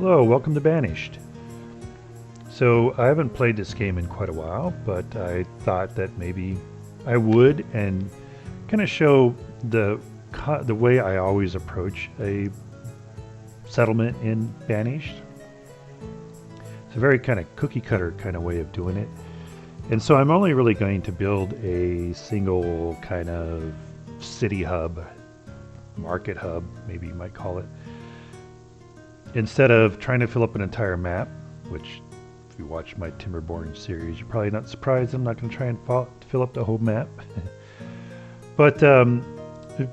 Hello, welcome to Banished. So I haven't played this game in quite a while, but I thought that maybe I would and kind of show the way I always approach a settlement in Banished. It's a very kind of cookie cutter kind of way of doing it. And so I'm only really going to build a single kind of city hub, market hub, maybe you might call it, instead of trying to fill up an entire map, which if you watch my Timberborn series, you're probably not surprised I'm not going to try and fill up the whole map. But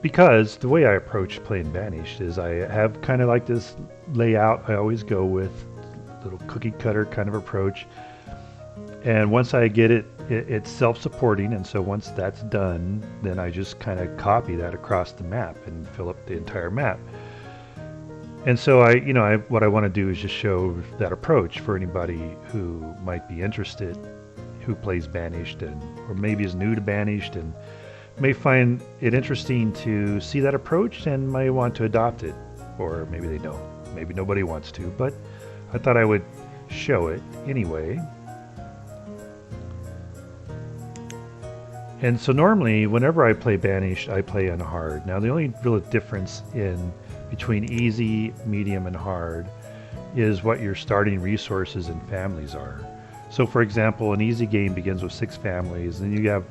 because the way I approach playing Banished is I have kind of like this layout I always go with, little cookie cutter kind of approach. And once I get it, it's self-supporting, and so once that's done, then I just kind of copy that across the map and fill up the entire map. And so what I want to do is just show that approach for anybody who might be interested, who plays Banished or maybe is new to Banished and may find it interesting to see that approach and may want to adopt it, or maybe they don't. Maybe nobody wants to, but I thought I would show it anyway. And so normally, whenever I play Banished, I play on hard. Now, the only real difference between easy, medium, and hard is what your starting resources and families are. So, for example, an easy game begins with 6 families, and you have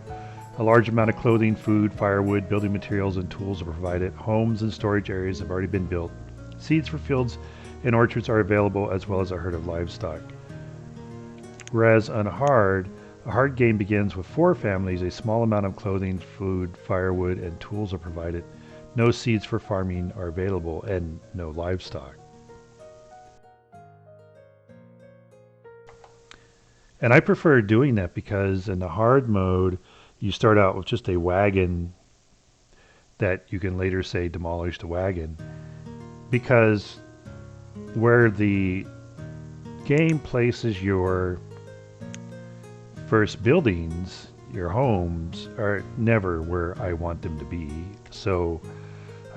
a large amount of clothing, food, firewood, building materials, and tools are provided. Homes and storage areas have already been built. Seeds for fields and orchards are available, as well as a herd of livestock. Whereas on hard, a hard game begins with 4 families, a small amount of clothing, food, firewood, and tools are provided. No seeds for farming are available, and no livestock. And I prefer doing that because in the hard mode, you start out with just a wagon that you can later say demolish the wagon. Because where the game places your first buildings, your homes, are never where I want them to be. So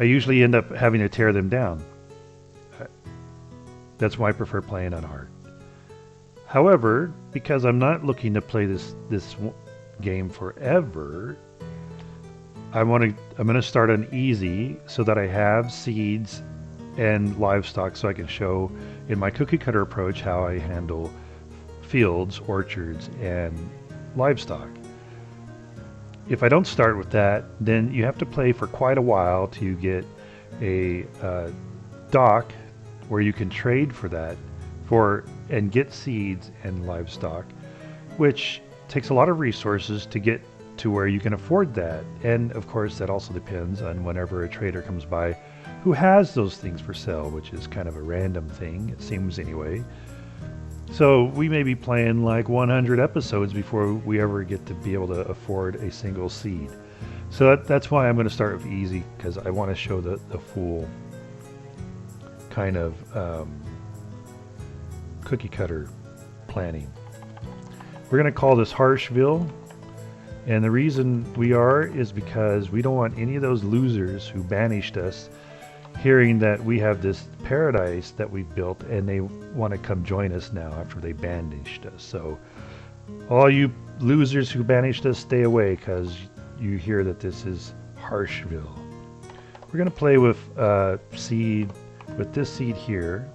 I usually end up having to tear them down. That's why I prefer playing on hard. However, because I'm not looking to play this game forever, I'm going to start on easy so that I have seeds and livestock, so I can show in my cookie cutter approach how I handle fields, orchards, and livestock. If I don't start with that, then you have to play for quite a while to get a dock where you can trade for that and get seeds and livestock, which takes a lot of resources to get to where you can afford that. And of course, that also depends on whenever a trader comes by who has those things for sale, which is kind of a random thing, it seems anyway. So we may be playing like 100 episodes before we ever get to be able to afford a single seed. So that's why I'm going to start with easy, because I want to show the full kind of cookie cutter planning. We're going to call this Harshville, and the reason we are is because we don't want any of those losers who banished us hearing that we have this paradise that we've built and they want to come join us now after they banished us. So all you losers who banished us, stay away, because you hear that this is Harshville. We're going to play with this seed here.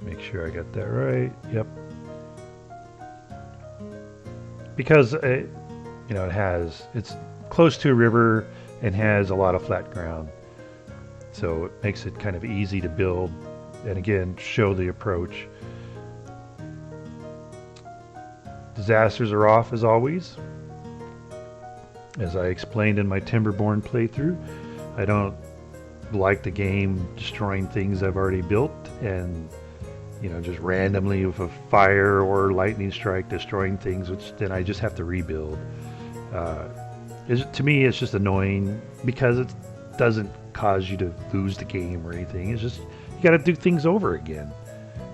Make sure I got that right. Yep. Because it's close to a river and has a lot of flat ground, so it makes it kind of easy to build and again show the approach. Disasters are off as always. As I explained in my Timberborn playthrough, I don't like the game destroying things I've already built and just randomly with a fire or lightning strike destroying things, which then I just have to rebuild. To me, it's just annoying because it doesn't cause you to lose the game or anything. It's just you got to do things over again.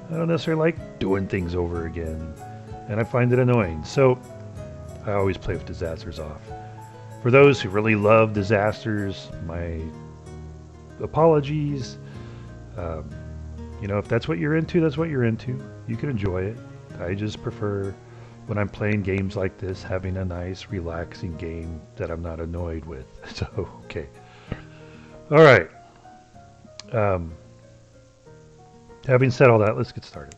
I don't necessarily like doing things over again, and I find it annoying. So I always play with disasters off. For those who really love disasters, my apologies. Um, you know, if that's what you're into, that's what you're into. You can enjoy it. I just prefer when I'm playing games like this, having a nice, relaxing game that I'm not annoyed with. So, okay. All right. Um, having said all that, let's get started.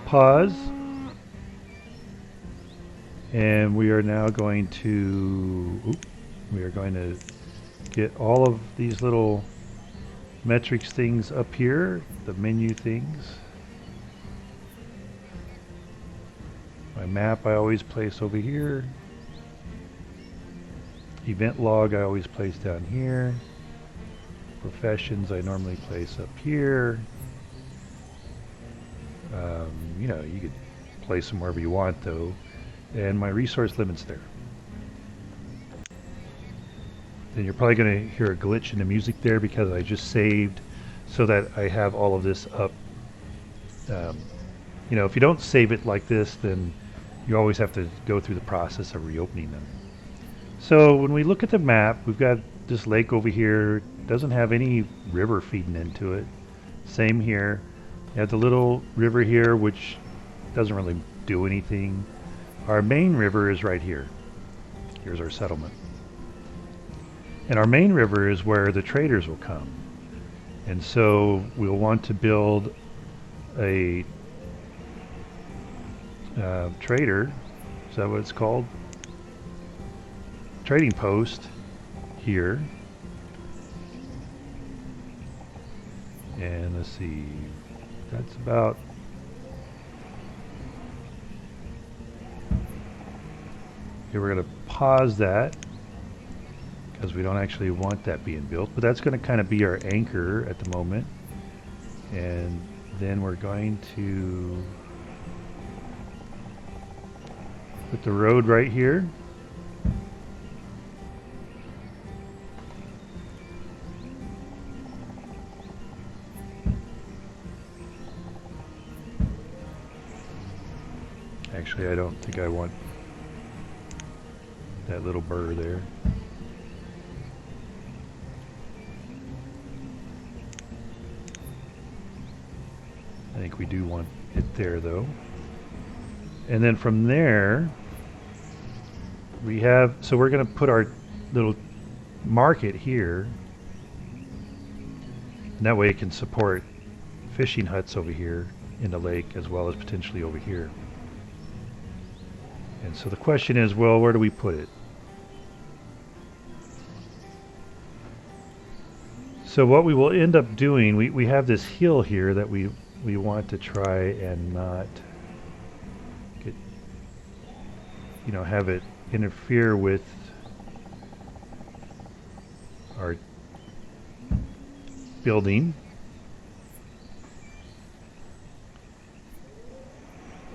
Pause. And we are now going to, we are going to get all of these little metrics things up here, the menu things. My map I always place over here. Event log I always place down here. Professions I normally place up here. You know, you could place them wherever you want though. And my resource limits there. Then you're probably going to hear a glitch in the music there because I just saved so that I have all of this up. You know, if you don't save it like this, then you always have to go through the process of reopening them. So when we look at the map, we've got this lake over here. Doesn't have any river feeding into it. Same here. You have the little river here, which doesn't really do anything. Our main river is right here. Here's our settlement. And our main river is where the traders will come. And so we'll want to build a trader, is that what it's called? Trading post here. And let's see, that's about, here we're going to pause that because we don't actually want that being built, but that's going to kind of be our anchor at the moment. And then we're going to put the road right here. Actually, I don't think I want that little burr there. I think we do want it there though. And then from there, we have, so we're going to put our little market here. And that way it can support fishing huts over here in the lake as well as potentially over here. And so the question is, well, where do we put it? So what we will end up doing, we have this hill here that we want to try and not get, you know, have it interfere with our building.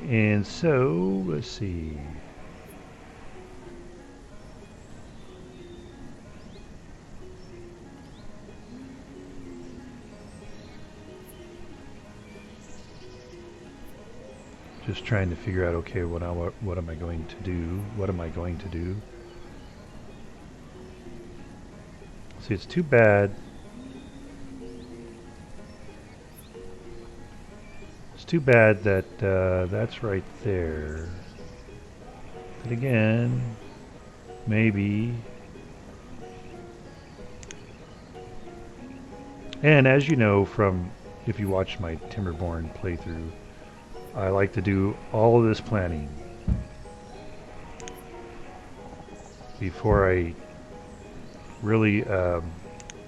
And so, let's see. Just trying to figure out, okay, what am I going to do? What am I going to do? See, it's too bad. It's too bad that that's right there. But again, maybe. And as you know from, if you watch my Timberborn playthrough, I like to do all of this planning before I really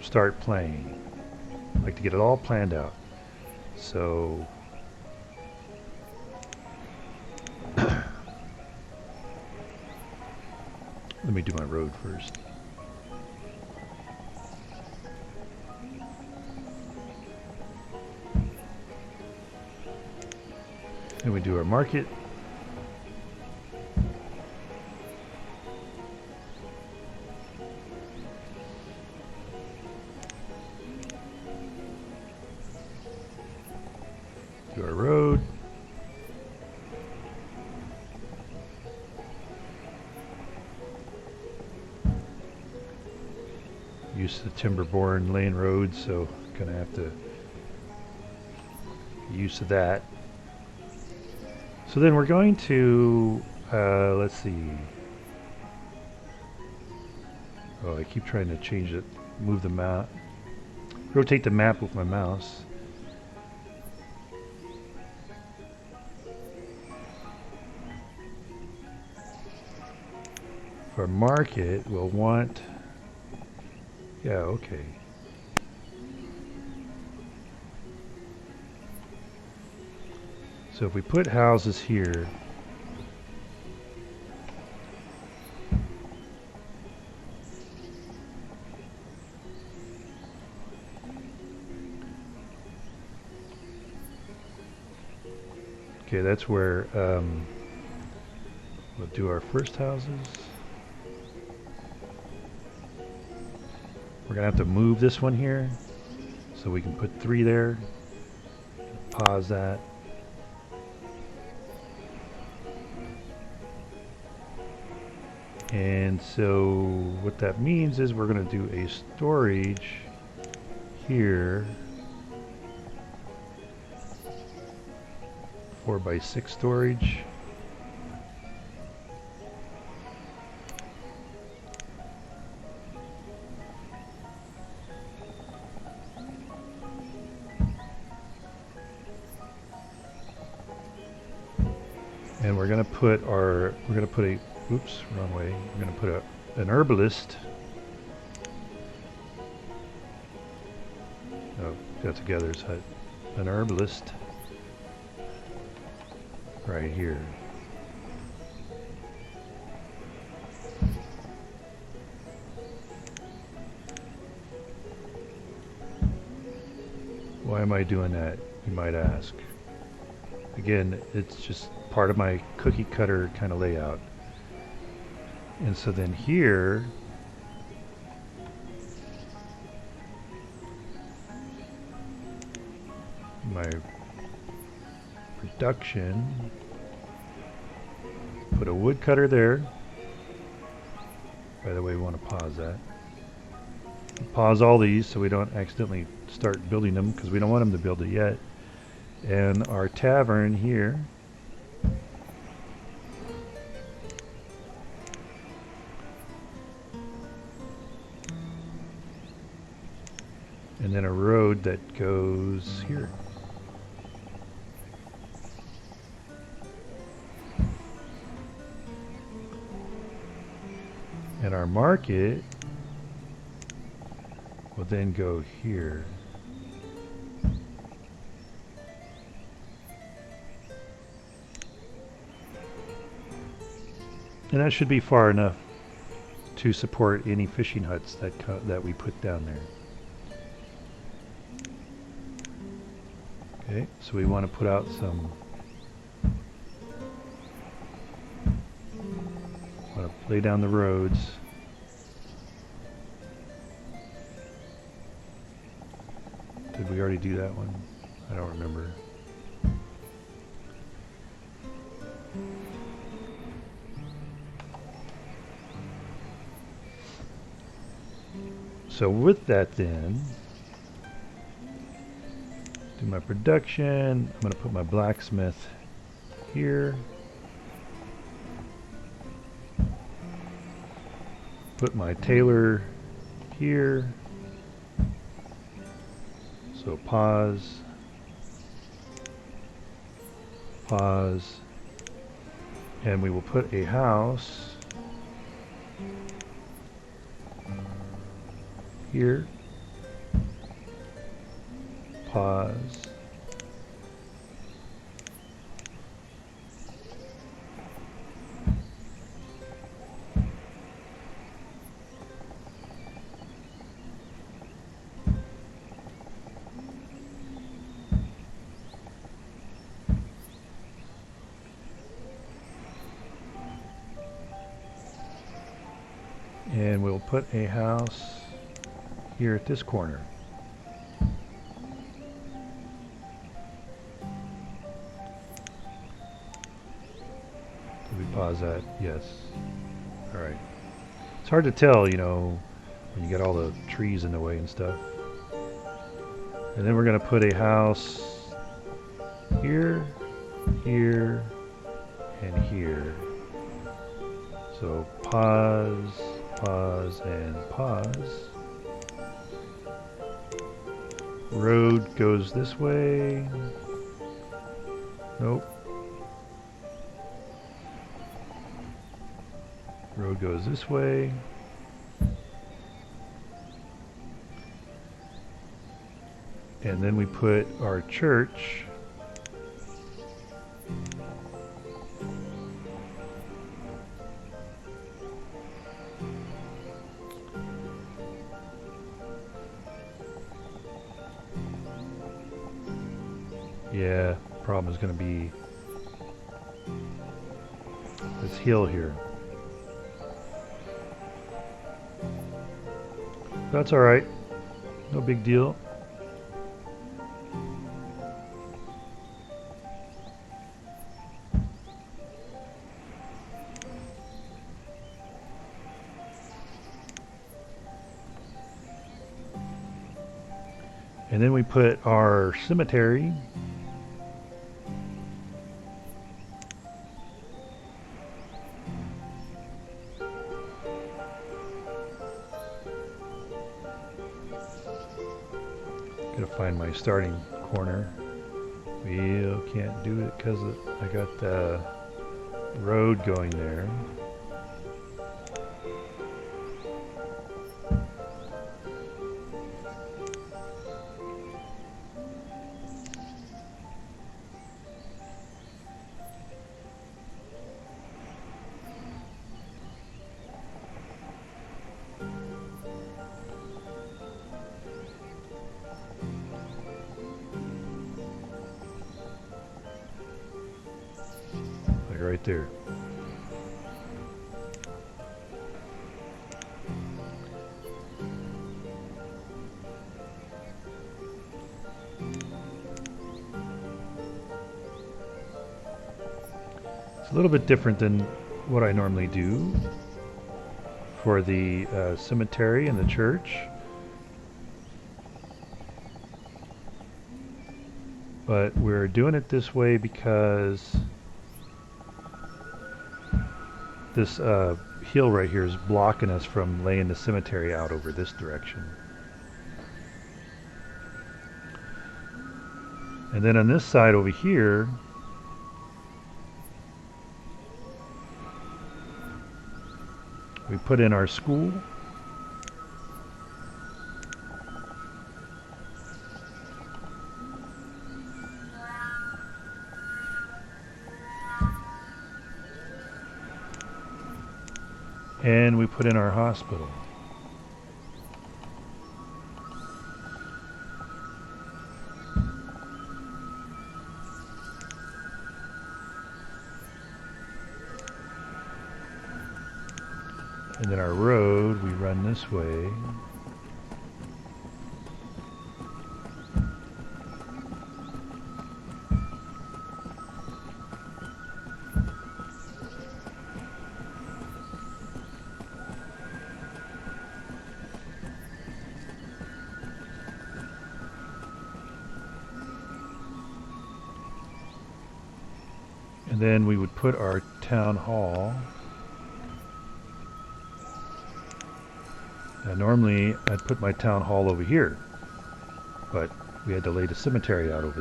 start playing. I like to get it all planned out. So let me do my road first. Then we do our market. Do our road. used to timber-borne laying roads, so gonna have to get used to that. So then we're going to, let's see. Oh, I keep trying to change it, move the map, rotate the map with my mouse. For market, we'll want, yeah, okay. So if we put houses here, okay, that's where we'll do our first houses. We're gonna have to move this one here, so we can put 3 there. Pause that. And so what that means is we're going to do a storage here, 4x6 storage. And we're going to put a oops, wrong way. We're going to put an herbalist. Oh, got together. So an herbalist right here. Why am I doing that, you might ask? Again, it's just part of my cookie cutter kind of layout. And so then here, my production, put a woodcutter there. By the way, we want to pause that. Pause all these so we don't accidentally start building them, because we don't want them to build it yet. And our tavern here. And then a road that goes here. And our market will then go here. And that should be far enough to support any fishing huts that we put down there. Okay, so we want to put out some, want to lay down the roads. Did we already do that one? I don't remember. So with that then, do my production. I'm going to put my blacksmith here. Put my tailor here. So pause. Pause. And we will put a house here. Pause. And we'll put a house here at this corner. Did we pause that? Yes. All right. It's hard to tell, you know, And you got all the trees in the way and stuff. And then we're going to put a house here, here, and here. So pause, pause, and pause. Road goes this way. Nope. Road goes this way. And then we put our church yeah, problem is going to be this hill here. That's alright, no big deal. And then we put our cemetery. Gotta find my starting corner. We can't do it because I got the road going there. Right there. It's a little bit different than what I normally do for the cemetery and the church. But we're doing it this way because this hill right here is blocking us from laying the cemetery out over this direction. And then on this side over here, we put in our school. And we put in our hospital. And then our road, we run this way. And then we would put our town hall. Now normally I'd put my town hall over here, but we had to lay the cemetery out over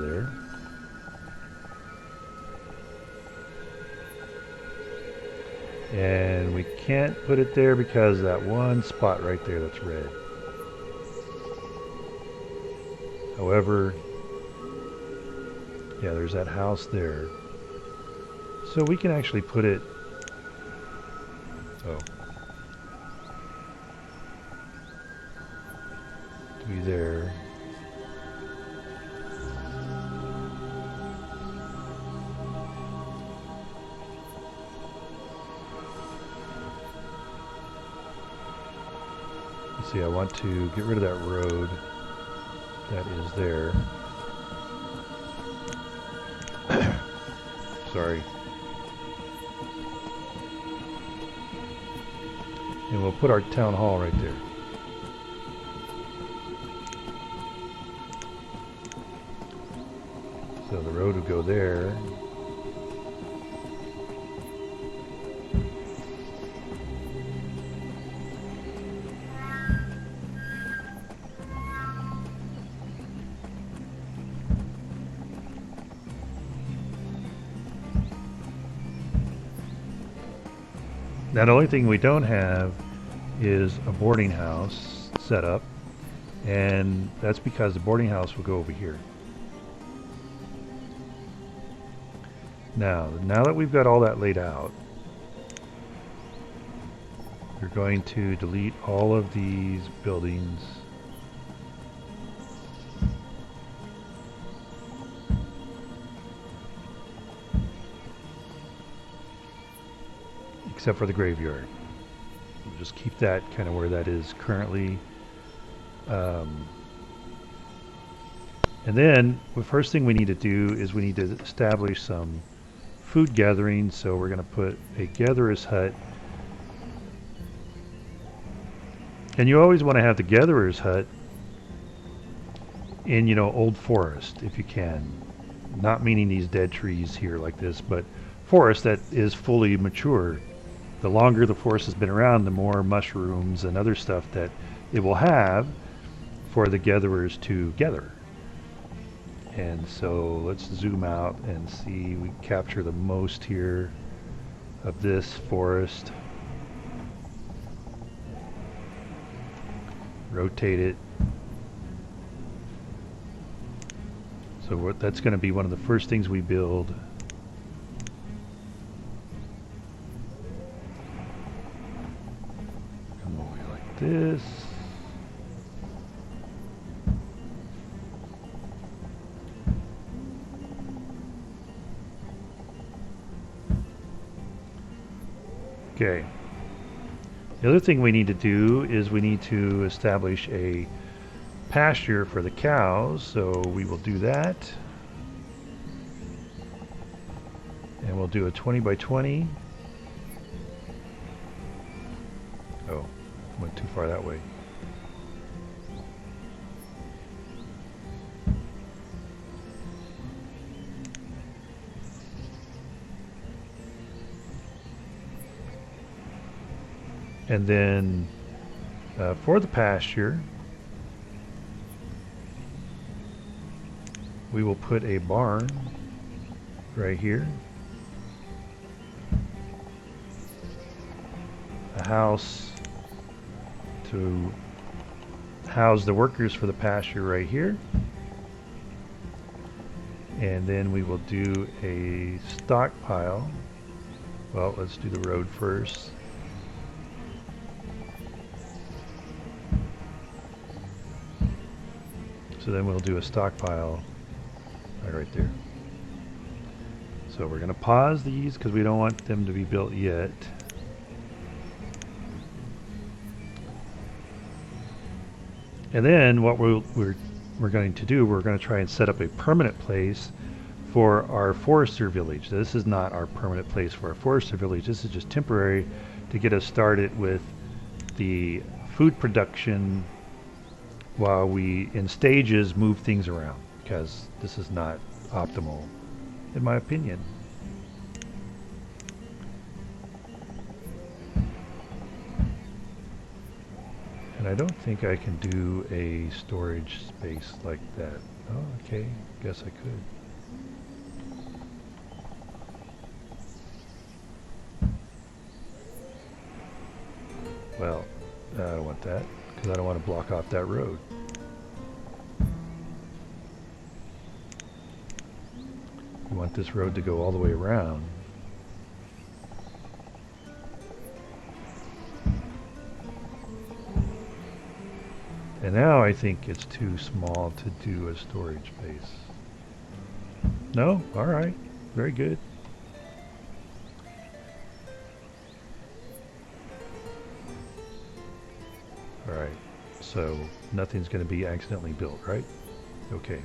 there. And we can't put it there because that one spot right there that's red. However, yeah, there's that house there. So we can actually put it, to be there. Let's see, I want to get rid of that road that is there. Sorry. And we'll put our town hall right there. So the road would go there. Now the only thing we don't have is a boarding house set up, and that's because the boarding house will go over here. Now that we've got all that laid out, we're going to delete all of these buildings. Except for the graveyard. We'll just keep that kind of where that is currently. And then the first thing we need to do is we need to establish some food gathering. So we're going to put a gatherer's hut. And you always want to have the gatherer's hut in, you know, old forest if you can. Not meaning these dead trees here like this, but forest that is fully mature. The longer the forest has been around, the more mushrooms and other stuff that it will have for the gatherers to gather. And so let's zoom out and see, we capture the most here of this forest. Rotate it. So that's going to be one of the first things we build. Come over like this. Okay. The other thing we need to do is we need to establish a pasture for the cows, so we will do that. And we'll do a 20 by 20. Oh, went too far that way. And then for the pasture, we will put a barn right here, a house to house the workers for the pasture right here, and then we will do a stockpile. Well, let's do the road first. So then we'll do a stockpile right there. So we're going to pause these because we don't want them to be built yet. And then what we're going to do, we're going to try and set up a permanent place for our forester village. This is not our permanent place for our forester village. This is just temporary to get us started with the food production while we, in stages, move things around, because this is not optimal, in my opinion. And I don't think I can do a storage space like that. Oh, okay, guess I could. Well, I don't want that, because I don't want to block off that road. We want this road to go all the way around. And now I think it's too small to do a storage space. No? Alright. Very good. Alright. So nothing's going to be accidentally built, right? Okay.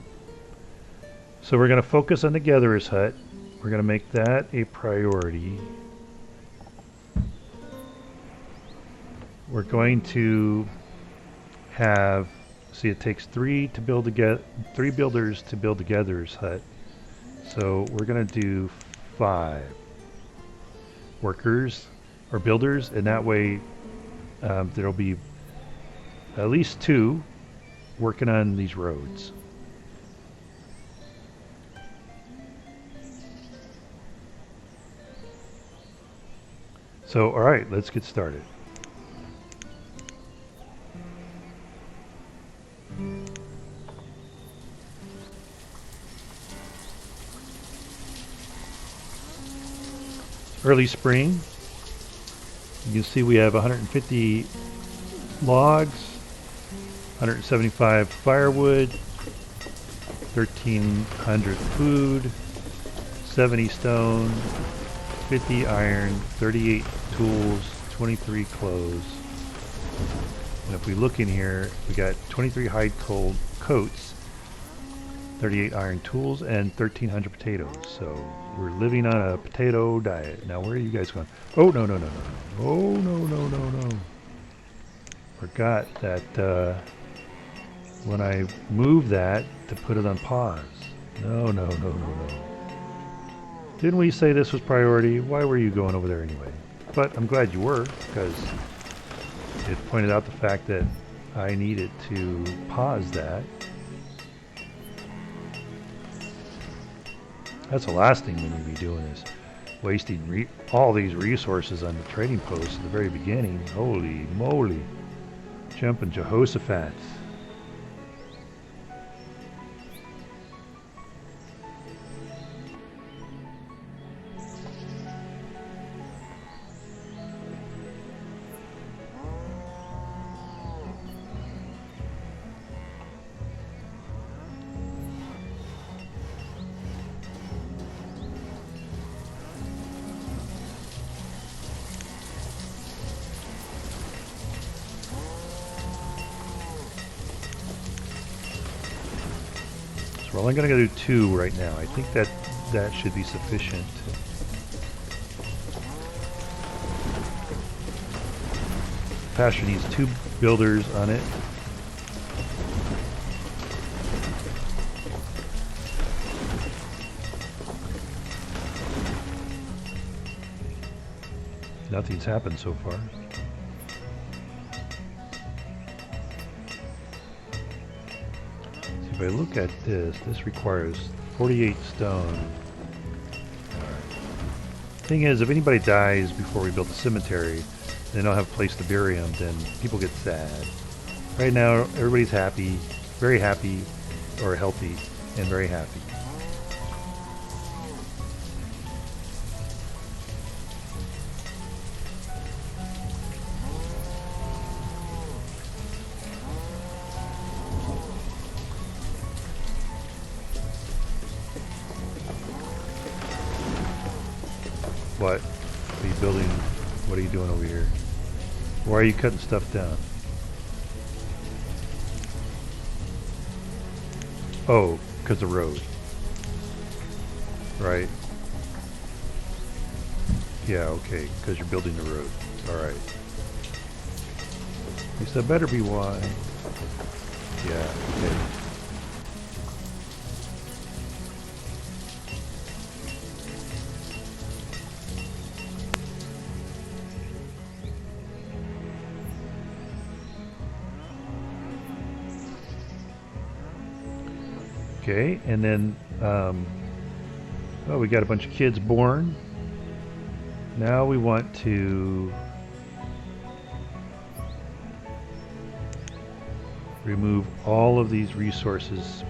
So we're going to focus on the gatherer's hut. We're going to make that a priority. We're going to have, see, it takes three builders to build the gatherer's hut. So we're going to do 5 workers or builders, and that way there'll be at least 2 working on these roads. So, all right, let's get started. Early spring. You can see we have 150 logs, 175 firewood, 1,300 food, 70 stone, 50 iron, 38 tools, 23 clothes. And if we look in here, we got 23 hide coats, 38 iron tools, and 1,300 potatoes. So we're living on a potato diet. Now where are you guys going? Oh, no, no, no, no. Oh, no, no, no, no. Forgot that when I move that to put it on pause. No, no, no, no, no. Didn't we say this was priority? Why were you going over there anyway? But I'm glad you were, because it pointed out the fact that I needed to pause that. That's the last thing we need to be doing, is wasting all these resources on the trading posts at the very beginning. Holy moly. Jumping Jehoshaphat. We're only going to do 2 right now. I think that should be sufficient. Pasture needs 2 builders on it. Nothing's happened so far. If I look at this requires 48 stone. Thing is, if anybody dies before we build the cemetery, they don't have a place to bury them, then people get sad. Right now, everybody's happy, very happy, or healthy, and very happy. What? Are you building? What are you doing over here? Why are you cutting stuff down? Oh, because of road. Right. Yeah, okay, because you're building the road. Alright. You said better be why. Yeah, okay. Okay, and then, oh, we got a bunch of kids born. Now we want to remove all of these resources.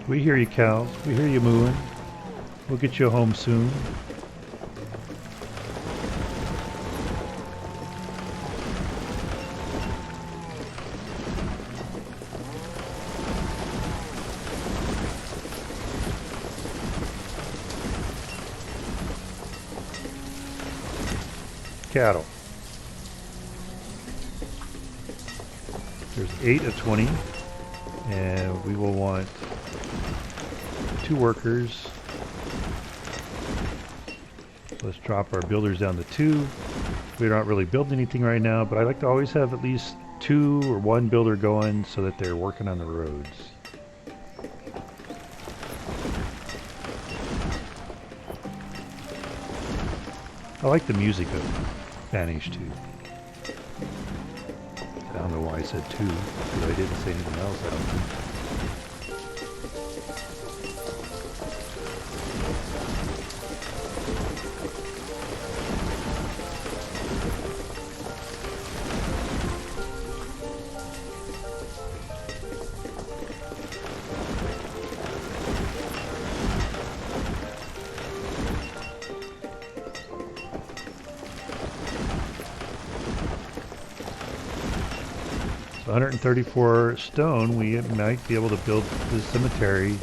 We hear you, cows. We hear you mooing. We'll get you home soon. Cattle. 8 of 20, and we will want 2 workers. Let's drop our builders down to 2. We're not really building anything right now, but I like to always have at least 2 or 1 builder going so that they're working on the roads. I like the music of Banished 2. I don't know why I said 2, because I didn't say anything else, I don't think. So 134 stone, we might be able to build the cemetery.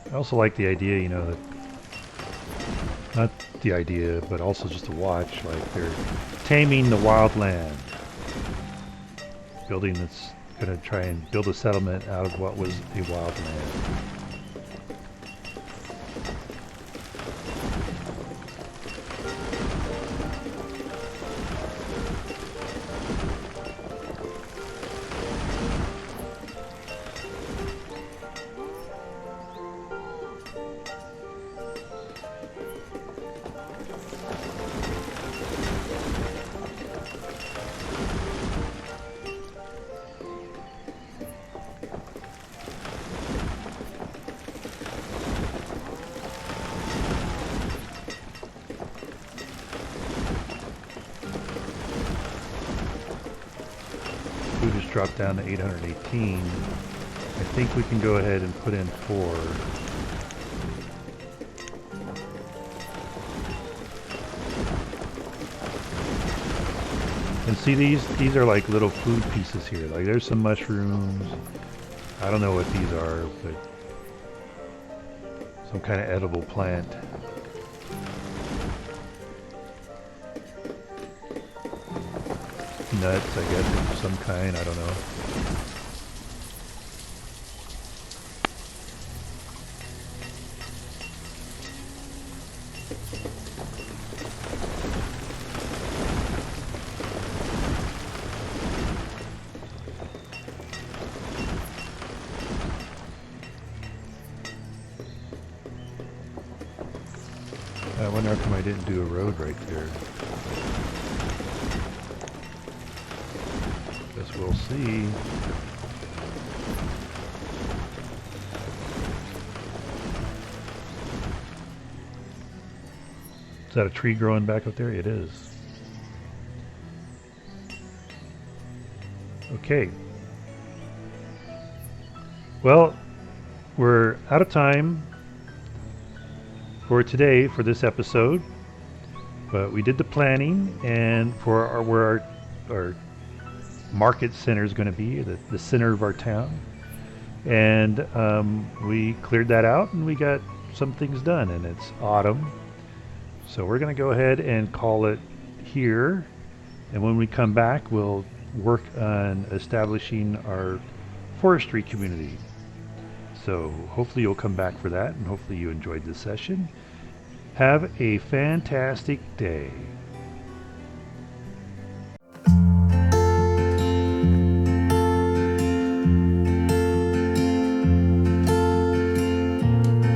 I also like the idea, you know, that not the idea, but also just to watch, like they're taming the wild land. Building that's going to try and build a settlement out of what was a wild land. We just dropped down to 818. I think we can go ahead and put in 4. And see, these are like little food pieces here. Like there's some mushrooms. I don't know what these are, but some kind of edible plant. Nuts, I guess, of some kind, I don't know. I wonder how come I didn't do a road right there. Guess we'll see. Is that a tree growing back up there? It is. Okay. Well, we're out of time for today for this episode, but we did the planning, and for where our market center is going to be, the center of our town, and we cleared that out and we got some things done, and it's autumn, so we're going to go ahead and call it here, and when we come back we'll work on establishing our forestry community. So hopefully you'll come back for that, and hopefully you enjoyed this session. Have a fantastic day.